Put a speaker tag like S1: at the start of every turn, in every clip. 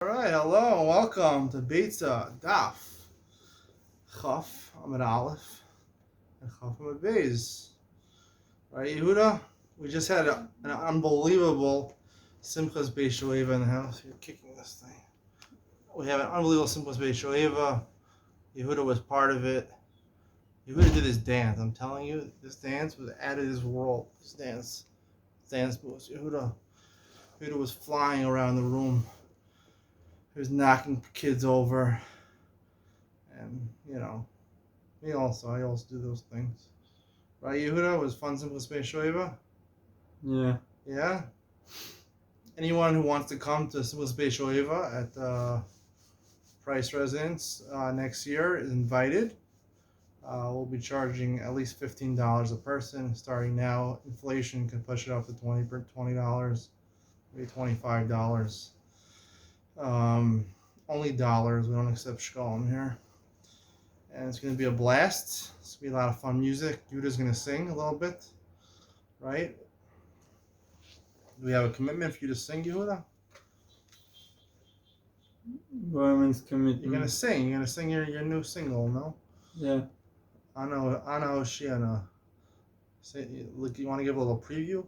S1: Alright, hello, welcome to Beitzah, Daf, Chaf, Amid Aleph, and Chaf Amid Beis. Right, Yehuda? We just had an unbelievable Simchas Beis Shoeva in the house. You're kicking this thing. We have an unbelievable Simchas Beis Shoeva. Yehuda was part of it. Yehuda did this dance. I'm telling you, this dance was out of this world. This dance moves. Yehuda was flying around the room. He was knocking kids over, and I also do those things. Right, Yehuda? Was fun, simple space Shoeva?
S2: Yeah.
S1: Yeah? Anyone who wants to come to Simple Space Shoeva at Price Residence next year is invited. We'll be charging at least $15 a person. Starting now, inflation can push it up to $20, maybe $25. Only dollars. We don't accept shkolim here. And it's going to be a blast. It's going to be a lot of fun music. Yuda's going to sing a little bit. Right? Do we have a commitment for you to sing, Yehuda?
S2: Women's commitment.
S1: You're going to sing. You're going to sing your new single, no?
S2: Yeah.
S1: Ana Oshiana. Look, you want to give a little preview?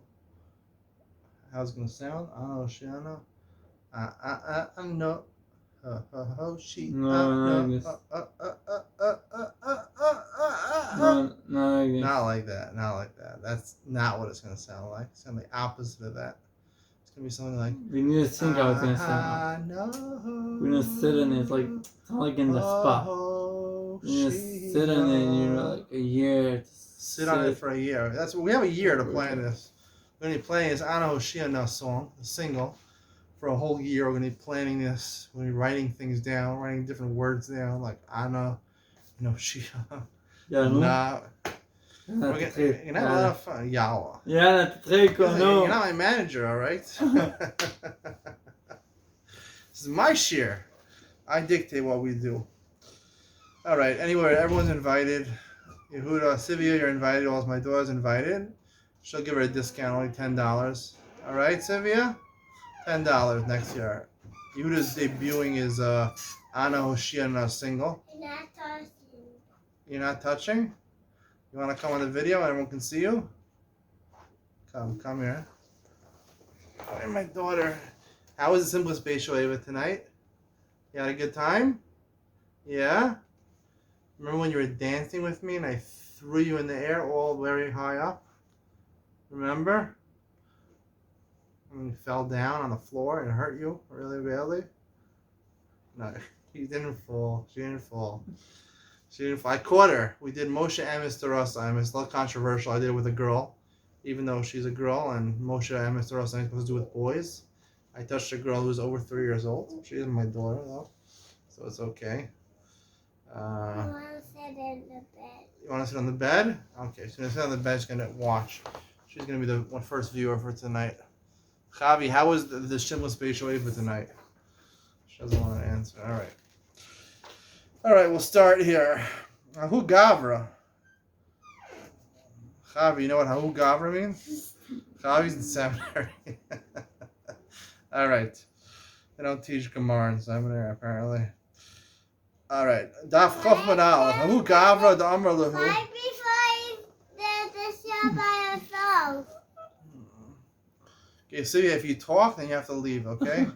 S1: How's it going to sound? Ana Oshiana. No. Hoshi.
S2: No, like this.
S1: Not like that. Not like that. That's not what it's going to sound like. It's going to be the opposite of that. It's going to be something like.
S2: We need to think how it's gonna sound. We're gonna sit in it it's not like in the spot. We're gonna sit in it like a year.
S1: Sit on it for a year. We have a year to plan this. We're gonna be playing this Ana Hoshiana song, the single, for a whole year. We're gonna be planning this. We're gonna be writing things down, writing different words down, like Ana, Shia.
S2: Yeah, no.
S1: We're gonna have a lot of fun. Yawa.
S2: Yeah, that's
S1: You're not my manager, all right? This is my share. I dictate what we do. All right. Anyway, everyone's invited. Yehuda, Sivia, you're invited. All my daughter's invited. She'll give her a discount, only $10. All right, Sivia? $10 next year. Yehuda's debuting his Ana Hoshiana single. You're not touching? You want to come on the video and everyone can see you? Come here. Hi, my daughter. How was the Simplest Beis Shoeva tonight? You had a good time? Yeah? Remember when you were dancing with me and I threw you in the air all very high up? Remember? And you fell down on the floor and it hurt you really badly? No, you didn't fall. She didn't fall. I caught her. We did Moshe Emes Terasa. It's a little controversial. I did it with a girl, even though she's a girl, and Moshe Emes Terasa I'm supposed to do with boys. I touched a girl who's over 3 years old. She isn't my daughter, though, so it's okay.
S3: I want to sit in the bed.
S1: You want to sit on the bed? Okay, she's going to sit on the bed. She's going to watch. She's going to be the first viewer for tonight. Chavi, how was the Shimless Beis Shoeva tonight? She doesn't want to answer. All right, we'll start here. Ahu Gavra. Chavi, you know what Ahu Gavra means? Chavi's in seminary. All right. They don't teach Gemara in seminary, apparently. All right. Daf Chof Manal. Ahu Gavra the Amr Lahu.
S3: Right before the show by yourself.
S1: Okay, so if you talk, then you have to leave, okay?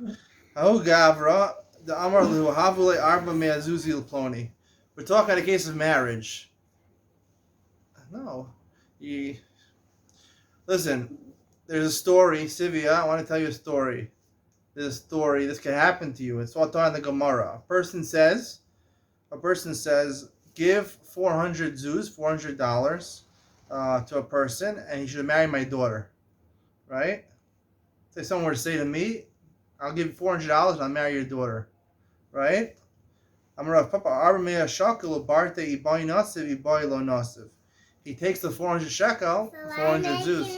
S1: Ahu Gavra. The Amar Lu Havule Arba Meazuzi Ploni. We're talking about a case of marriage. No. Listen, there's a story, Sivia, I want to tell you a story. There's a story, this can happen to you. It's all taught in the Gemara. A person says, give 400 zuz, $400 to a person, and he should marry my daughter. Right? Say someone were to say to me, I'll give you $400 and I'll marry your daughter. Right? I'm Rav Papa Arbamea Shakel Barte Ibai Nasiv Ibai Lo Nasiv. He takes the 400 shekel, 400 zuz.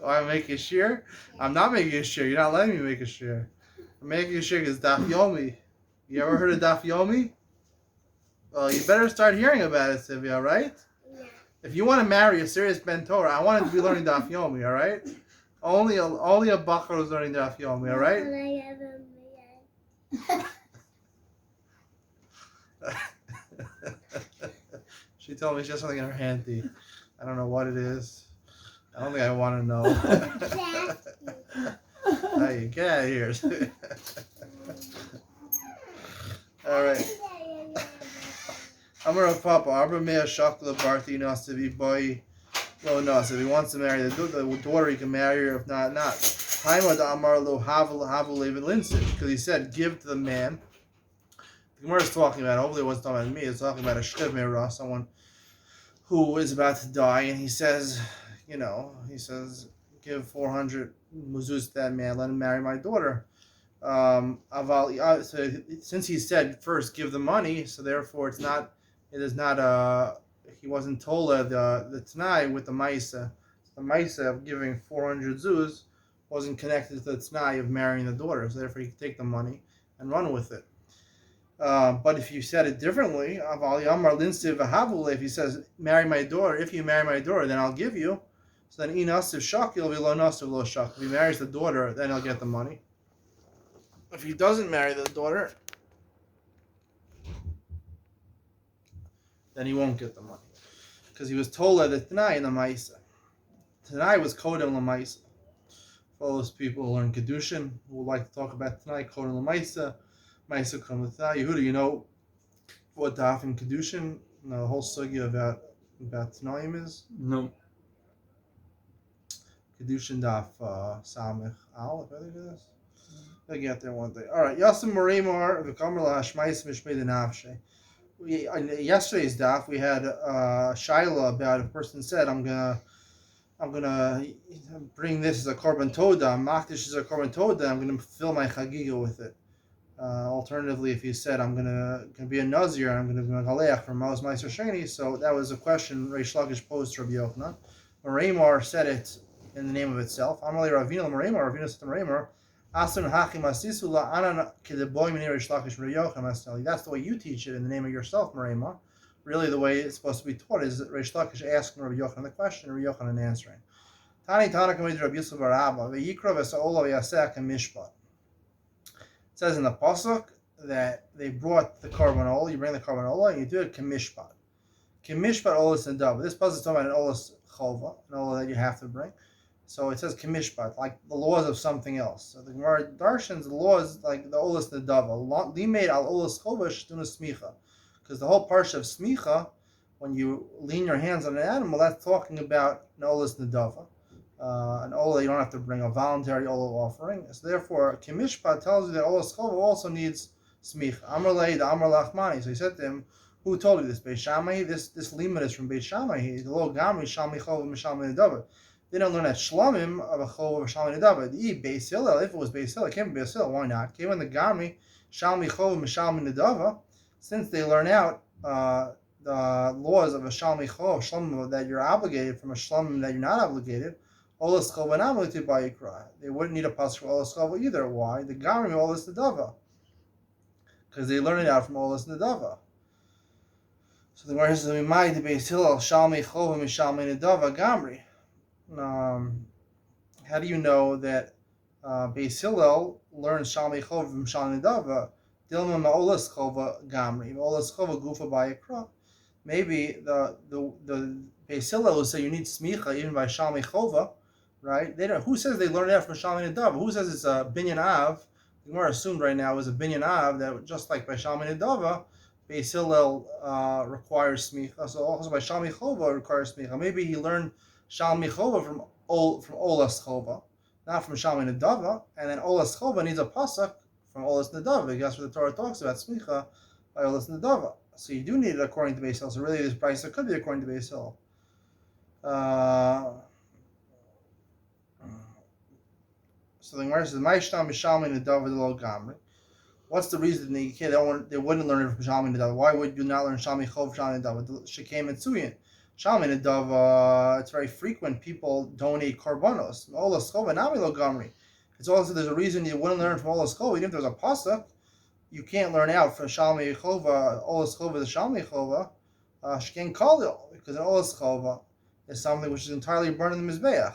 S1: I make a share? I'm not making a share. You're not letting me make a share. I'm making a share because Daf Yomi. You ever heard of Daf Yomi? Well, you better start hearing about it, Sivia, right?
S3: Yeah.
S1: If you want to marry a serious Ben Torah, I want to be learning Daf Yomi, all right? Only a bakar is learning Daf Yomi, all right? She told me she has something in her handy. I don't know what it is. I don't think I want to know. Hey, get out of here. All right. I'm gonna papa. Arba mea shakla barti nas to be boy. Well, no. So if he wants to marry the daughter, he can marry her. If not, not. Haimad amar lo havel levin linsid, because he said give to the man. The Gemara is talking about. Hopefully, it wasn't talking about me. It's talking about a shchiv meirah, someone who is about to die, and he says, give 400 muzuz to that man. Let him marry my daughter. So since he said first give the money, so therefore it is not he wasn't told the t'nai with the ma'isa. The ma'isa of giving 400 zuz wasn't connected to the t'nai of marrying the daughter, so therefore he could take the money and run with it. But if you said it differently, if he says marry my daughter, if you marry my daughter, then I'll give you. So then inasiv shakil v'lo nasiv lo shakil. If he marries the daughter, then he'll get the money. If he doesn't marry the daughter, then he won't get the money. Because he was told that the Tanai in the Maisa. Tanai was Kodem Lamaisa. For all those people who learn Kedushin, who would like to talk about Tanai, Kodem Lamaisa, Maisa Kodem Tanai. Yehuda, you know what Daf in Kedushin, the whole sugya about Tanaim is?
S2: No.
S1: Kedushin Daf Samich Al, if I think it is. I'll get there one day. All right. Yasim Marimar v'kamer lahashmais mishmei denavshe. Yesterday's daf we had shaila about a person said I'm gonna bring this as a korban toda, makdish as a korban toda. I'm gonna fill my chagiga with it. Alternatively, if you said I'm gonna be a nazir, I'm gonna be a galeach from Maoz Meiser Sheni. So that was a question Reish Lakish posed to Rabbi Yochanan. Marimar said it in the name of itself. Amalei Ravina Marimar. Ravina said to Marimar. That's the way you teach it in the name of yourself, Marema. Really, the way it's supposed to be taught is that Reish Lakish asking Rabbi Yochanan the question, and Rabbi Yochanan answering. It says in the pasuk that they brought the korban olah. You bring the korban olah, and you do it kemishpat. Kemishpat olas nadav. This pasuk is talking about an olas chova, an olah that you have to bring. So it says kemishpat, like the laws of something else. So the Gemara darshans the laws like the olas nedava. Limeid al olas chova shtuna smicha, because the whole parsha of smicha, when you lean your hands on an animal, that's talking about an olas nedava, an olah you don't have to bring, a voluntary olah offering. So therefore, kemishpat tells you that olas chova also needs smicha. Amar lei the amar lachmani. So he said to him, who told you this? Beit Shammai. This limud is from Beit Shammai. The lo gamri shalmi chova mishalmi nedava. They don't learn at Shlamim of a Chov of Shalmi Nedava. The Beis Hillel, if it was Beis Hillel, it can't be Beis Hillel. Why not? Came in the Gami Shalmi Chov of Shalmi Nedava. Since they learn out the laws of a Shalmi Chov, Shlamim that you're obligated from a Shlamim that you're not obligated, Olas Chov and obligated by Yikra. They wouldn't need a pasuk for Olas Chov either. Why? The Gami Olas Nedava, because they learn it out from Olas Nedava. So the Gemara says, "We might the Beis Hillel Shalmi Chov and Shalmi Nedava Gamri." How do you know that Beis Hillel learns Shalmi Chov from Shalmi Nedava? Dilma ma'olas chova gamri, ma'olas chova gufa ba'yikra. Maybe the Beis Hillel will say you need smicha even by Shalmi Chova, right? They don't. Who says they learn that from Shalmi Nedava? Who says it's a binyan av? The Gemara assumed right now is a binyan av that just like by Shalmi Nedava, Beis Hillel requires smicha. So also by Shalmi Chova requires smicha. Maybe he learned Shalmi Chova from Olas Chova, not from Shalmi Nedava, and then Olas Chova needs a pasuk from Olas Nedava. That's what the Torah talks about smicha by Olas Nedava. So you do need it according to Beis Hillel. So really, this price could be according to Beis Hillel. So the Gemara says, "Ma'ishtam b'Shalmi Nedava lo gamri." What's the reason they wouldn't learn it from Shalmi Nedava? Why would you not learn Shalmi Chov Shalmi Nedava? Shekem and Tzuyin. Shalmi Nedava, it's very frequent people donate korbanos. Olas Chova nami lo gamri. It's also there's a reason you wouldn't learn from Olas Chova. Even if there's a pasuk, you can't learn out from Shalmi Chova. Olas Chova is Shalmi Chova. Sheken Kalil, because an Olas Chova is something which is entirely burned in the Mizbeach.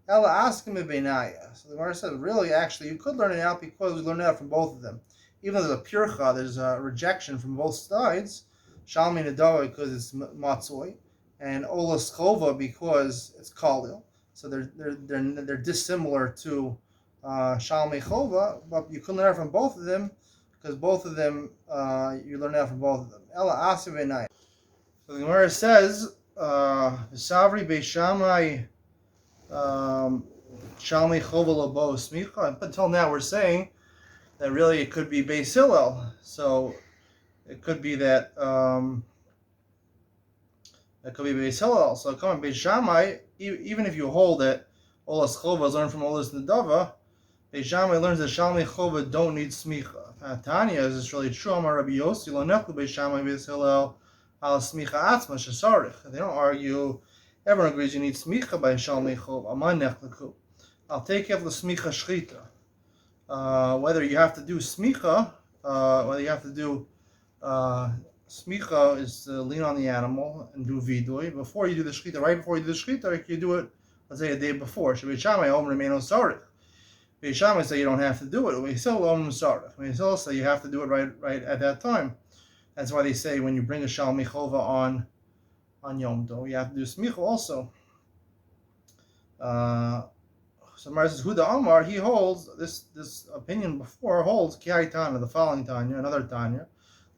S1: Ella asking Benaya. So the Gemara says, really, actually, you could learn it out because we learned it out from both of them. Even though there's a pircha, there's a rejection from both sides. Shalmi Nadawa because it's matzoi, and Ola Skova because it's kalil. So they're dissimilar to Shalmi Chova, but you can learn it from both of them because both of them you learn it from both of them. Ella asking Benaya. So the Gemara says, Savri Beishamai. Shalmi Chovel Labo Smicha. Up until now, we're saying that really it could be Beis Hillel. So it could be that it could be Beis Hillel. So coming Beis Shammai, even if you hold that Olas Chova is learned from Olas Nedava, Beis Shammai learns that Shalmi Chova don't need Smicha. Tanya, is this really true? Amar Rabbi Yossi Lo Nechlu Beis Shammai Beis Hillel Al Smicha Atzma Shesarich. They don't argue. Everyone agrees you need smicha by shalmei chov. Aman nechleku. I'll take it the smicha shchita. Whether you have to do smicha, whether you have to do smicha is to lean on the animal and do vidui before you do the shchita. Right before you do the shchita, you do it. Let's say a day before. Shabbat Shammai om remain sarich. Beit Shammai say you don't have to do it. We still om sarich. We still say you have to do it right at that time. That's why they say when you bring a shalmei chova on Yom Tov, you have to do smicha also. So Mar says, Huda Amar, he holds this opinion before holds Kiai Tanya, the following Tanya, another Tanya.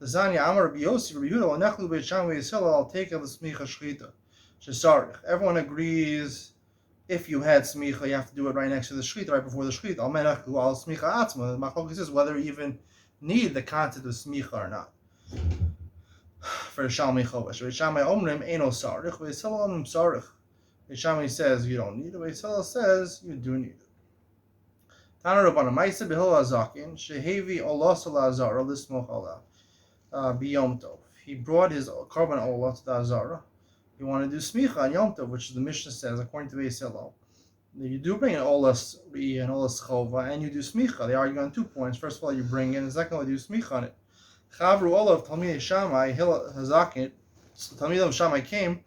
S1: The Zanya Amar Rabbi Yossi, Rabbi Yehuda, Nechlu Beit Shammai Yisrael, I'll take the smicha shchita. Shesarich. Everyone agrees if you had smicha, you have to do it right next to the shchita, right before the shchita. Al menachlu al smicha atzma. The machlokes is whether you even need the concept of smicha or not. For the Shalmei Chovash. Beit Shammai Omrim Eino Sarich. Beit Hillel Omrim Sarich. Beit Shammai says you don't need it. Beit Hillel says you do need it. Tana Rabbana Ma'aseh B'Hillel Hazakin Shehevi Olas Azara Lismoch Ala B'Yom Tov. He brought his carbon olah to the Azara. He wanted to do smicha on Yom Tov, which the Mishnah says according to Beit Hillel. You do bring an olas Ri and olas Chova, and you do smicha. They argue on 2 points. First of all, you bring in, and secondly, you do smicha on it. Chavru Olav Talmidei Shammai Hillel Hazakin. Talmidei Shammai came,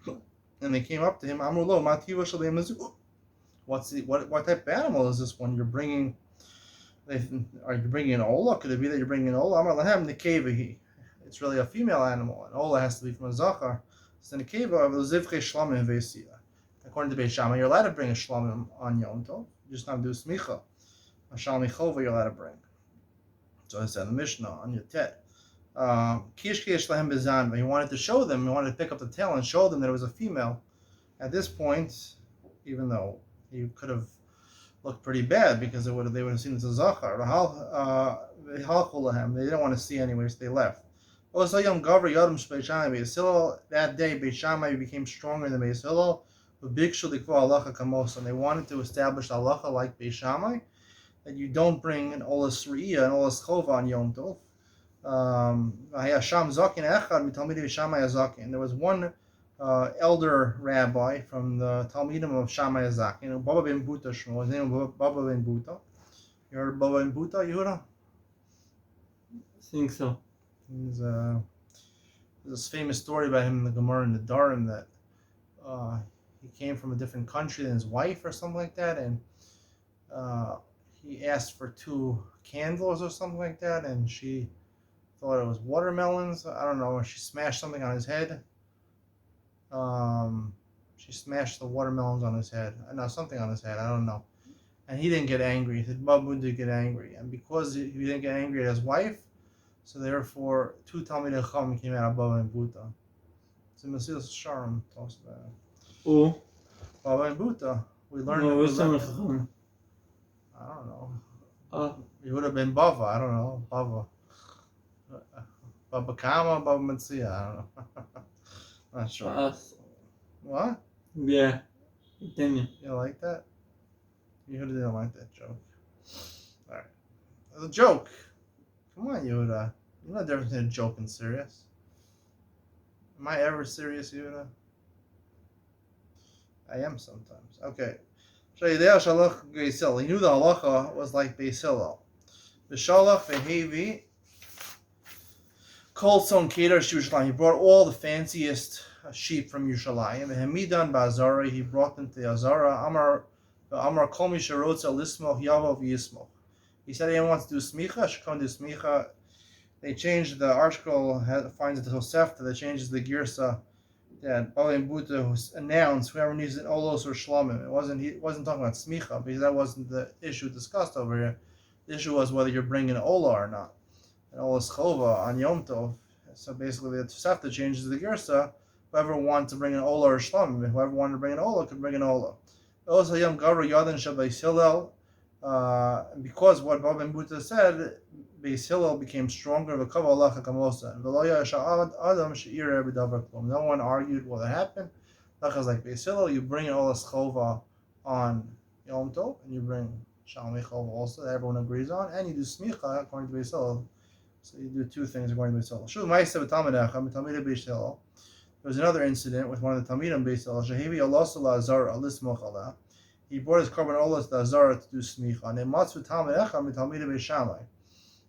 S1: and they came up to him. Amru Lo Mativa Shalei Mazu. What type of animal is this one you're bringing? Are you bringing an ola? Could it be that you're bringing an ola? Amar Lahem Nekevahi. It's really a female animal. An ola has to be from a zachar. So Nekeva of the Zivche Shlamim Vesia. According to Beit Shammai, you're allowed to bring a shlamim on Yom Tov. You just not do smicha. A shalmi chova you're allowed to bring. So it's in the Mishnah on your tet. Kish Lahem Bezan. He wanted to show them. He wanted to pick up the tail and show them that it was a female. At this point, even though he could have looked pretty bad because they would have seen it's a zachar. They didn't want to see anyway, so they left. That day, Beit Shammai became stronger than Beit Hillel. And they wanted to establish halacha like Beit Shammai, that you don't bring an olas re'iyah and olas chova on Yom Tov. There was one elder rabbi from the Talmidim of Shammai Zakin, Baba ben Buta Shmo. His name was Baba ben Buta. You heard Baba ben Buta, Yehuda?
S2: I think so.
S1: There's this famous story about him in the Gemara in the Dharam that he came from a different country than his wife or something like that, and he asked for 2 candles or something like that, and she thought it was watermelons. I don't know. She smashed something on his head. She smashed the watermelons on his head. No, something on his head. I don't know. And he didn't get angry. He said, Babu didn't get angry. And because he didn't get angry at his wife, so therefore 2 Talmidei Chacham came out of Baba and Buta. So Mesilas Sharm talks about it.
S2: Oh.
S1: Baba and Buta. We learned
S2: No,
S1: that. I don't know. It would have been Bava. I don't know. Bava. Baba Kama, Baba Metzia. I don't know. Not sure. What?
S2: Yeah. Continue.
S1: You like that? Yehuda didn't like that joke. Alright. It's a joke. Come on, Yehuda. You know the difference between a joke and serious. Am I ever serious, Yehuda? I am sometimes. Okay. He knew the halacha was like Beis Hillel. The Shalach Vehevi called Son Kedar Yerushalayim. He brought all the fanciest sheep from Yerushalayim. And Hamidan Ba'azara, he brought them to the Azara. Amar Amar kol mi sherotza lismoch yavo v'yismoch. He said anyone wants to do smicha should come do smicha. They changed the article, finds the Tosefta that changes the girsa that Bali Buddha announced whoever needs an olos or shlomim. He wasn't talking about smicha because that wasn't the issue discussed over here. The issue was whether you're bringing an olah or not. An olas chova on Yom Tov. So basically the Tosefta changes the girsa. Whoever wanted to bring an olah or shlomim, whoever wanted to bring an olah could bring an olah. Also Yom Gavra Yadin Shabbai Hillel. Because what Baba and Buddha said, Beis Hillel became stronger. No one argued what happened. Lachas like Beis Hillel, you bring an olas chova on Yom Tov, and you bring Shalmei chova also that everyone agrees on, and you do smicha according to Beis Hillel. So you do two things according to Beis Hillel. There was another incident with one of the Talmidim Beis Hillel. He brought his korban olas to Azara to do smicha. And matzu talmid echad mitalmidei Beis Shammai.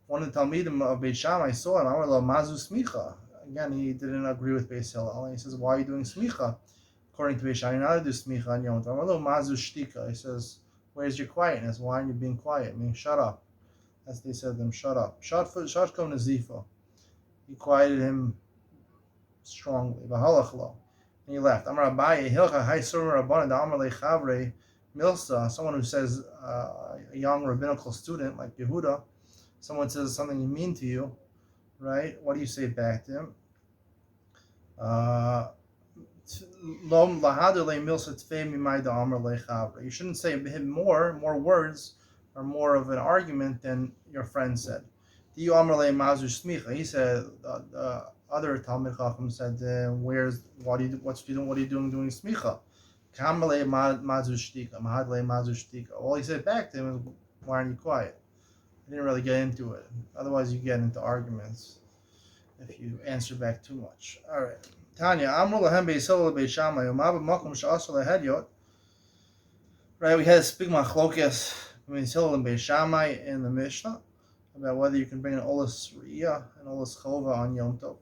S1: One of the Talmidim of Beis Shammai saw him. Amar lo mazu smicha. Again, he didn't agree with Beis Hillel. And he says, "Why are you doing smicha?" According to Beis Shammai, you're not to do smicha on Yom Tov. Amar lo mazu shtika. He says, "Where's your quietness? Why aren't you being quiet? I mean, shut up." As they said to him, "Shut up." Shot kom nazifa. He quieted him strongly. V'halach lo. And he left. Amar Abaye hilcha hay surim rabbanan da amar lechavre. Milsa, someone who says a young rabbinical student like Yehuda, someone says something mean to you, right? What do you say back to him? You shouldn't say more words or more of an argument than your friend said. He said the other Talmid Chacham said, what are you doing doing smicha? All he said back to him is, "Why aren't you quiet?" He didn't really get into it. Otherwise, you get into arguments if you answer back too much. All right. Tanya, Amru lahem Beis Hillel Beis Shammai, u'ma b'makom she'asur lehedyot. Right, we had a big machlokes between Beis Hillel and Beis Shammai in the Mishnah about whether you can bring an olas riyah and olas chova on Yom Tov.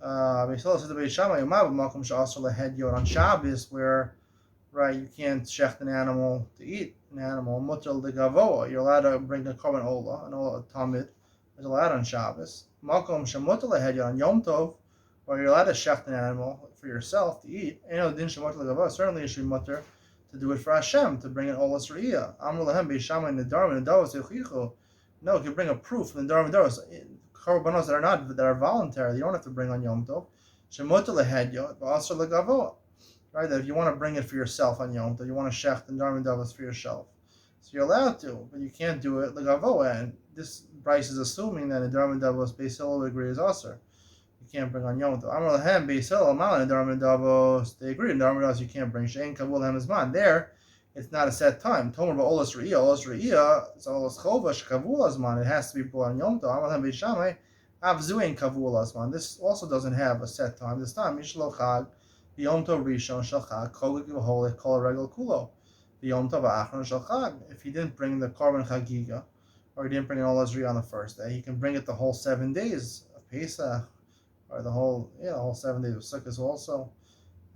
S1: Beis Hillel said to Beis Shammai, u'ma b'makom she'asur lehedyot on Shabbos, where right, you can't shecht an animal to eat an animal. Mutal de gavoa, you're allowed to bring a korban olah, an olah tamid, is allowed on Shabbos. Makom shemutal lehedyot on Yom Tov, where you're allowed to shecht an animal for yourself to eat. Din shemutal gavoa, certainly it should be mutter to do it for Hashem, to bring an olas riyah. Amru lahem Beis Shammai nedarim and nedaros yechichu. No, you can bring a proof in the nedarim and nedaros. Korbanos that are voluntary, you don't have to bring on Yom Tov. Shemutal lehedyot, v'asur legavoa. Right, that if you want to bring it for yourself on Yom Tov, you want to shecht and darmin davos for yourself, so you're allowed to, but you can't do it legavoa. And this Bryce is assuming that in darmin davos Beis Hillel would agree is aser. You can't bring on Yom Tov. Amar lahem Beis Hillel amal in darmin davos. They agree in darmin davos you can't bring shein kavul hem zman. There, it's not a set time. Tomer ba'olas riyah, it's olas chova shekavul azman. It has to be brought on Yom Tov. Amar lahem Beis Shammai avzuin kavul azman. This also doesn't have a set time. This time mishlo chag. The Yom Tov Rishon Shel Chag Kol V'Holech Kol Regel Kulo. The Yom Tov Achron Shel Chag. If he didn't bring the korban chagiga, or he didn't bring an olas riyah on the first day, he can bring it the whole 7 days of Pesach, or the whole 7 days of Sukkot also.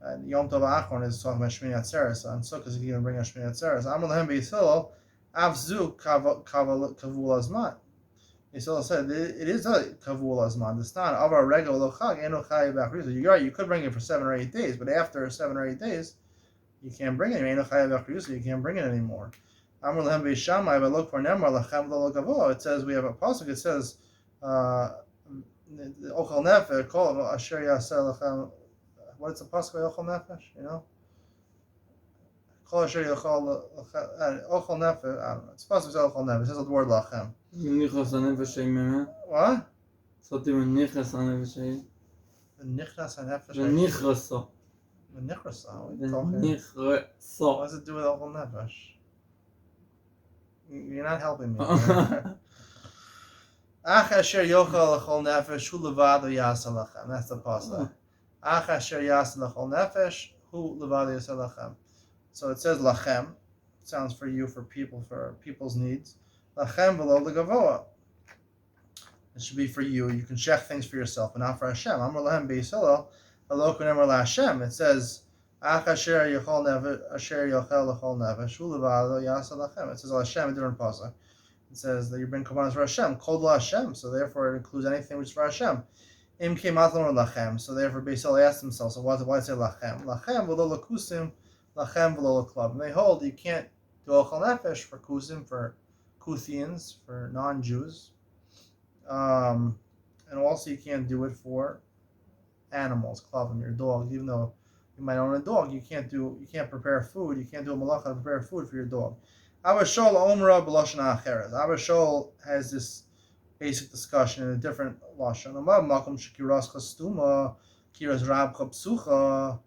S1: And Yom Tov Achron is talking about Shmini Atzeres. On Sukkot he can bring a Shmini Atzeres. Amar lahem Beis Hillel Avzu Kavul Azman. Beis Hillel said it is a kavul azman. It's not of our regular lochag eno chayav b'achrius. You're right. You could bring it for 7 or 8 days, but after 7 or 8 days, you can't bring it. Eno chayav b'achrius. You can't bring it anymore. Amar lehem Beis Shammai, but look for nemar lachem lo gavo. It says we have a pasuk. It says ochel nefesh kol asher yaseh lachem. What is the pasuk by ochel nefesh? You know. Kol asher ochel nefesh. I don't know. It's pasuk ochel nefesh. It says the word lachem. What?
S2: Something with nichas hanefesh.
S1: Nichras hanefesh.
S2: Nichasa.
S1: Nichras.
S2: Nichasa.
S1: What does it do with Ochel Nefesh? You're not helping me. Ach asher yochel Ochel Nefesh hu levado yasa lachem. That's the pasuk. Ach asher yasa Ochel Nefesh hu levado yasa lachem. So it says lachem. It sounds for you, for people's needs. Lachem v'lo legavoa. It should be for you. You can check things for yourself, but not for Hashem. Amar lahem Beis Hillel, halo kunemer laHashem. It says Ach asher yochel nefesh, asher yochel l'chol nefesh, hu levado yasa lachem. It says Hashem, a different pasuk. It says that you bring korbanos for Hashem, kol Hashem. So therefore, it includes anything which is for Hashem. Im kematlan lachem. So therefore, Beitzah asked himself, so why does it say lachem? Lachem v'lo lakusim, lachem v'lo laklav. And they hold you can't do ochel nefesh for kusim, for Kuthians, for non-Jews, and also you can't do it for animals, klavim, your dog. Even though you might own a dog, you can't prepare food. You can't do a malacha to prepare food for your dog. Abba Shol Omra b'lashon ha'acheret. Abba Shol has this basic discussion in a different lashon. Makom shekiras chastuma, kiras rab chapsucha.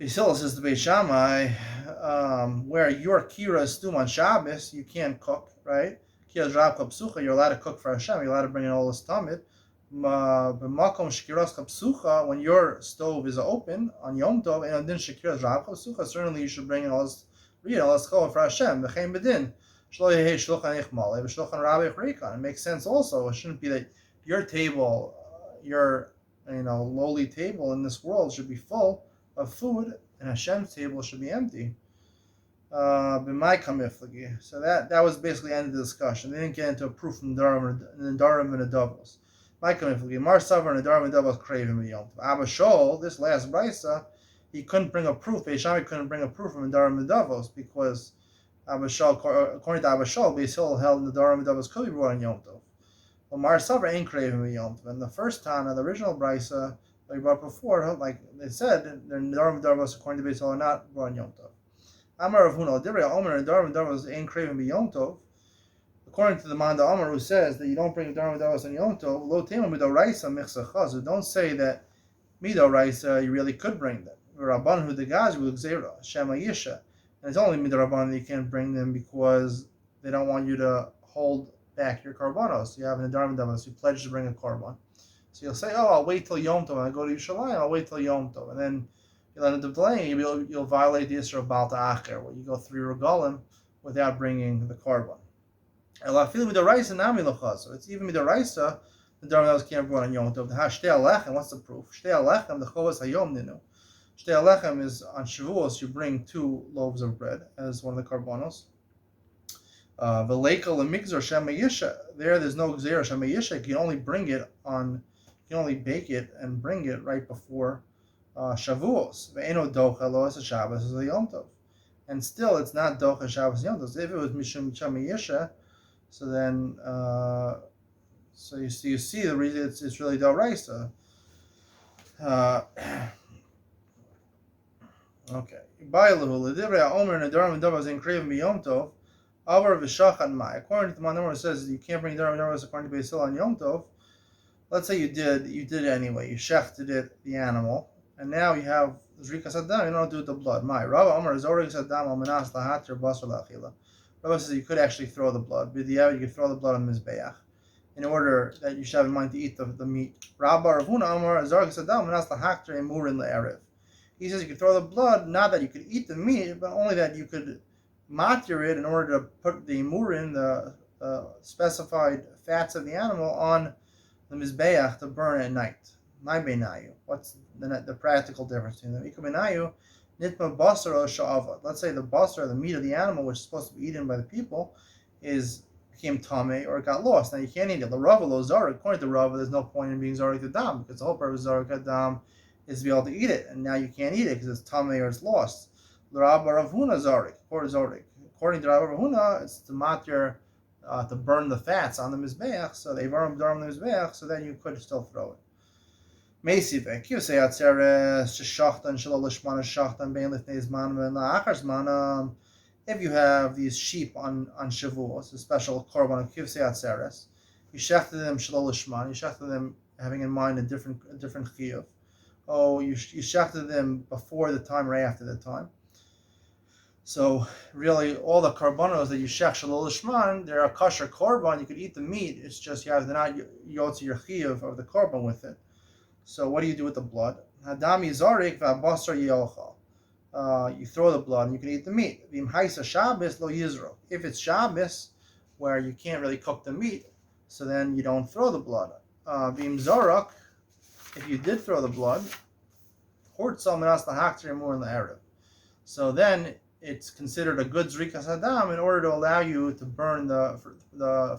S1: Beitzah says to Beit Shammai, where your kira is stum on Shabbos, you can't cook, right? Kiras rab chapsucha, you're allowed to cook for Hashem. You're allowed to bring in all this tamid. B'makom shekiras chapsucha, when your stove is open on Yom Tov, and then shekiras rab chapsucha, certainly you should bring in all this. Read all this chol for Hashem. V'chein bedin shlo yehei shulchan ichmalei v'shulchan rabbi chreikan. It makes sense also. It shouldn't be that your table, your lowly table in this world should be full of food, and Hashem's table should be empty. B'mai kamiflagi. So that was basically the end of the discussion. They didn't get into a proof from Darim and Adavos. My kamiflagi. Mar Savar and Darim and Adavos craving b'yom. Abba Shol, this last Beitzah, he couldn't bring a proof. Beit Shammai couldn't bring a proof from Darim and Adavos because according to Abba Shol, Beitzah held the Darim and Adavos could be brought on Yom Tov. Well, Mar Savar ain't craving b'yom Tov. And the first Tana, the original Beitzah that we brought before, like they said, the Darim and Adavos according to Beitzah are not brought on Yom Tov. Amar Rav Huna, Divrei Omer and Darim and Adavos ain't craving b'yom Tov. According to the Manda Omer, who says that you don't bring Darim and Adavos on Yom Tov, Lo Tema Midoraisa Michsachazu. Don't say that Midoraisa you really could bring them. Rabban who the guys will Xera, Shema Yisha. And it's only Midrabban that you can't bring them because they don't want you to hold back your korbanos. You have an Adarim Davos, you pledge to bring a korban. So you'll say, I'll wait till Yom Tov. When I go to Yerushalayim, I'll wait till Yom Tov. And then you'll end up delaying, you'll violate the Yisra of Baal Ta'acher, where you go 3 regalim without bringing the korban. So it's even Midoraisa, the Adarim Davos can't bring on Yom Tov. The Hashtei Alechem, what's the proof? Shtei Alechem, the Chovas Hayom Ninu. Shtei Alechem is on Shavuos, you bring 2 loaves of bread as one of the korbanos. V'leika lemigzor shema yisha. There's no gzera shema yisha. You can only bring it on, you can only bake it and bring it right before Shavuos. Ve'eno docha lo es Shabbos es Yom Tov. And still, it's not docha Shabbos Yom Tov. If it was mishum shema yisha, so then, so you see the reason it's really doraisa. Okay. According to the Manamor, it says you can't bring Darim and Adavos according to Beitzah on Yom Tov. Let's say you did it anyway. You shechted it, the animal, and now you have Zrikas Adam. You don't do it with the blood. Rabba Amar Zorik Adam al Minas Lahatir Basar Lachila. Rabba says you could actually throw the blood. B'diavad, you could throw the blood on Mizbeach in order that you should have in mind to eat the meat. Rabba Ravuna Amar Zorik Adam Minas Lahatir Emurin Le'erev. He says you could throw the blood, not that you could eat the meat, but only that you could matir it in order to put the murin, the specified fats of the animal, on the mizbeach to burn at night. My benayu. What's the practical difference between them? Ika benayu, nitma basar o sha'ava. Let's say the basar, the meat of the animal, which is supposed to be eaten by the people, became tame or it got lost. Now you can't eat it. The Rava lo zarik. According to Rava, there's no point in being zarik adam because the whole purpose of zarik adam is to be able to eat it, and now you can't eat it because it's tame or it's lost. Rabba Rav Huna zarik, or zarik. According to Rabba Rav Huna, it's to matir to burn the fats on the mizbeach, so they burn the mizbeach, so then you could still throw it. Meisivek, you say atzeres sheshachtan shelo lishman shachtan bein lifnei zman ve'la'achar zman. If you have these sheep on Shavuos, a special korban of kivsei atzeres, you shechted them shelo lishman, you shechted them having in mind a different chiyuv. Oh, you shechted them before the time or after the time. So really, all the korbanos that you shech shalol lishman, they're a kosher korban. You could eat the meat. It's just you have to not yotzi your chiyuv of the korban with it. So what do you do with the blood? Hadami zarik v'abasar yochal. You throw the blood and you can eat the meat. V'im haisa Shabbos lo yizro. If it's Shabbos, where you can't really cook the meat, so then you don't throw the blood. V'im zarak. If you did throw the blood, portzel minas lahaktir emur in la'erev. So then it's considered a good zrikas hadam in order to allow you to burn the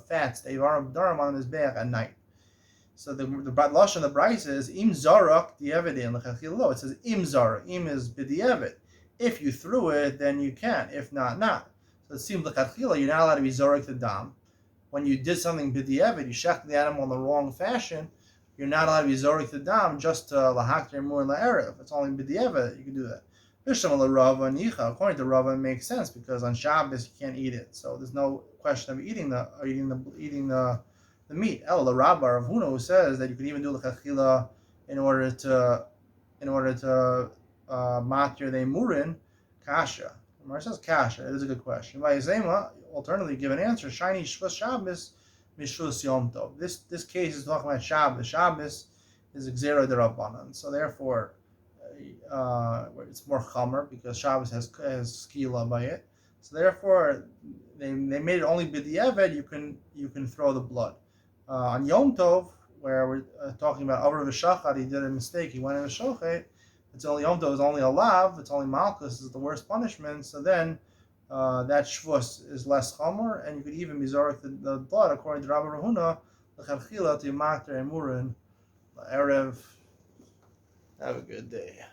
S1: fats that you are daram on his back at night. So the lashon of the brayse is im zarak di'evedin l'chachilo. It says im zarak. Im is b'di'eved. If you threw it, then you can. If not, not. So it seems l'chachilo you're not allowed to be zarak the dam. When you did something b'di'eved, you shechted the animal in the wrong fashion. You're not allowed to be zorik the dam just to lahaktir more in la'erev. It's only b'di'eved you can do that. According to Rava, it makes sense because on Shabbos you can't eat it, so there's no question of eating the meat. El the Rabba of Huna who says that you can even do l'chachila in order to matir the murin kasha. Mar says kasha. It is a good question. By Zema, alternatively, give an answer. Shiny shvus Shabbos mishvus yom tov. This case is talking about Shabbos. Shabbos is gzera derabbanan, so therefore. It's more chamer because Shabbos has skila by it, so therefore they made it only b'di'eved. You can throw the blood on Yom Tov, where we're talking about Avra v'shachar. He did a mistake. He went in a shochet. It's only Yom Tov is only a lav. It's only malchus is the worst punishment. So then that shvus is less chamer, and you could even be zorek the blood according to Rabbi Rahuna l'chadchila to matir emurin erev. Have a good day.